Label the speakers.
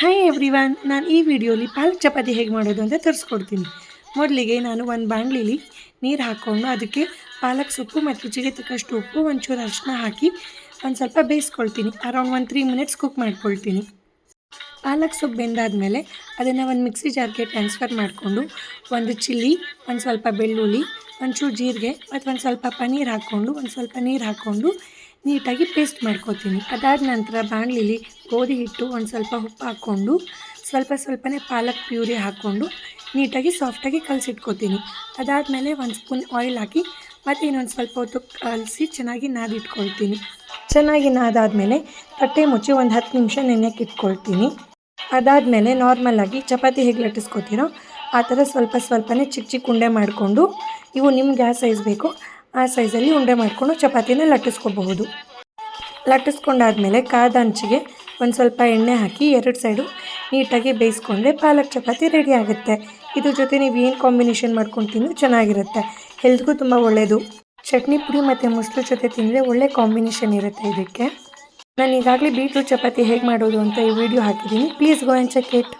Speaker 1: Hi everyone, ನಾನು ಈ ವಿಡಿಯೋಲಿ ಪಾಲಕ್ ಚಪಾತಿ ಹೇಗೆ ಮಾಡೋದು ಅಂತ ತೋರಿಸ್ಕೊಡ್ತೀನಿ. ಮೊದಲಿಗೆ ನಾನು ಒಂದು ಬಾಣಲಿಲಿ ನೀರು ಹಾಕ್ಕೊಂಡು ಅದಕ್ಕೆ ಪಾಲಕ್ ಸೊಪ್ಪು ಮತ್ತು ರುಚಿಗೆ ತಕ್ಕಷ್ಟು ಉಪ್ಪು, ಒಂಚೂರು ಅರಿಶಿನ ಹಾಕಿ ಒಂದು ಸ್ವಲ್ಪ ಬೇಯಿಸ್ಕೊಳ್ತೀನಿ. ಅರೌಂಡ್ 3 ಮಿನಿಟ್ಸ್ ಕುಕ್ ಮಾಡ್ಕೊಳ್ತೀನಿ. ಪಾಲಕ್ ಸೊಪ್ಪು ಬೆಂದಾದಮೇಲೆ ಅದನ್ನು ಒಂದು ಮಿಕ್ಸಿ ಜಾರ್ಗೆ ಟ್ರಾನ್ಸ್ಫರ್ ಮಾಡಿಕೊಂಡು ಒಂದು ಚಿಲ್ಲಿ, ಒಂದು ಸ್ವಲ್ಪ ಬೆಳ್ಳುಳ್ಳಿ, ಒಂಚೂರು ಜೀರಿಗೆ ಮತ್ತು ಒಂದು ಸ್ವಲ್ಪ ಪನ್ನೀರ್ ಹಾಕ್ಕೊಂಡು ಒಂದು ಸ್ವಲ್ಪ ನೀರು ಹಾಕ್ಕೊಂಡು ನೀಟಾಗಿ ಪೇಸ್ಟ್ ಮಾಡ್ಕೊತೀನಿ. ಅದಾದ ನಂತರ ಬಾಣಲಿಲಿ ಗೋಧಿ ಹಿಟ್ಟು, ಒಂದು ಸ್ವಲ್ಪ ಉಪ್ಪು ಹಾಕ್ಕೊಂಡು ಸ್ವಲ್ಪನೇ ಪಾಲಕ್ ಪ್ಯೂರಿ ಹಾಕ್ಕೊಂಡು ನೀಟಾಗಿ ಸಾಫ್ಟಾಗಿ ಕಲಸಿಟ್ಕೊತೀನಿ. ಅದಾದಮೇಲೆ ಒಂದು ಸ್ಪೂನ್ ಆಯಿಲ್ ಹಾಕಿ ಮತ್ತು ಇನ್ನೊಂದು ಸ್ವಲ್ಪ ಹೊತ್ತು ಕಲಸಿ ಚೆನ್ನಾಗಿ ನಾದಿಟ್ಕೊಳ್ತೀನಿ. ಚೆನ್ನಾಗಿ ನಾದಾದಮೇಲೆ ತಟ್ಟೆ ಮುಚ್ಚಿ ಒಂದು 10 ನಿಮಿಷ ನೆನೆಯಕ್ಕೆ ಇಟ್ಕೊಳ್ತೀನಿ. ಅದಾದಮೇಲೆ ನಾರ್ಮಲಾಗಿ ಚಪಾತಿ ಹೇಗೆ ಲಟ್ಟಿಸ್ಕೊತೀರೋ ಆ ಥರ ಸ್ವಲ್ಪನೇ ಚಿಕ್ಕ ಉಂಡೆ ಮಾಡಿಕೊಂಡು, ಇವು ನಿಮ್ಗೆ ಯಾವ ಸೈಜ್ ಬೇಕೋ ಆ ಸೈಜಲ್ಲಿ ಉಂಡೆ ಮಾಡಿಕೊಂಡು ಚಪಾತಿನ ಲಟ್ಟಿಸ್ಕೋಬಹುದು. ಲಟ್ಟಿಸ್ಕೊಂಡಾದಮೇಲೆ ಕಾದ ಹಂಚಿಗೆ ಒಂದು ಸ್ವಲ್ಪ ಎಣ್ಣೆ ಹಾಕಿ 2 ಸೈಡು ನೀಟಾಗಿ ಬೇಯಿಸ್ಕೊಂಡ್ರೆ ಪಾಲಕ್ ಚಪಾತಿ ರೆಡಿ ಆಗುತ್ತೆ. ಇದ್ರ ಜೊತೆ ನೀವು ಏನು ಕಾಂಬಿನೇಷನ್ ಮಾಡ್ಕೊಂಡು ತಿಂದರೂ ಚೆನ್ನಾಗಿರುತ್ತೆ. ಹೆಲ್ತ್ಗೂ ತುಂಬ ಒಳ್ಳೆಯದು. ಚಟ್ನಿ ಪುಡಿ ಮತ್ತು ಮೊಸರು ಜೊತೆ ತಿಂದರೆ ಒಳ್ಳೆ ಕಾಂಬಿನೇಷನ್ ಇರುತ್ತೆ ಇದಕ್ಕೆ. ನಾನು ಈಗಾಗಲೇ ಬೀಟ್ರೂಟ್ ಚಪಾತಿ ಹೇಗೆ ಮಾಡೋದು ಅಂತ ಈ ವಿಡಿಯೋ ಹಾಕಿದ್ದೀನಿ. Please go and check it.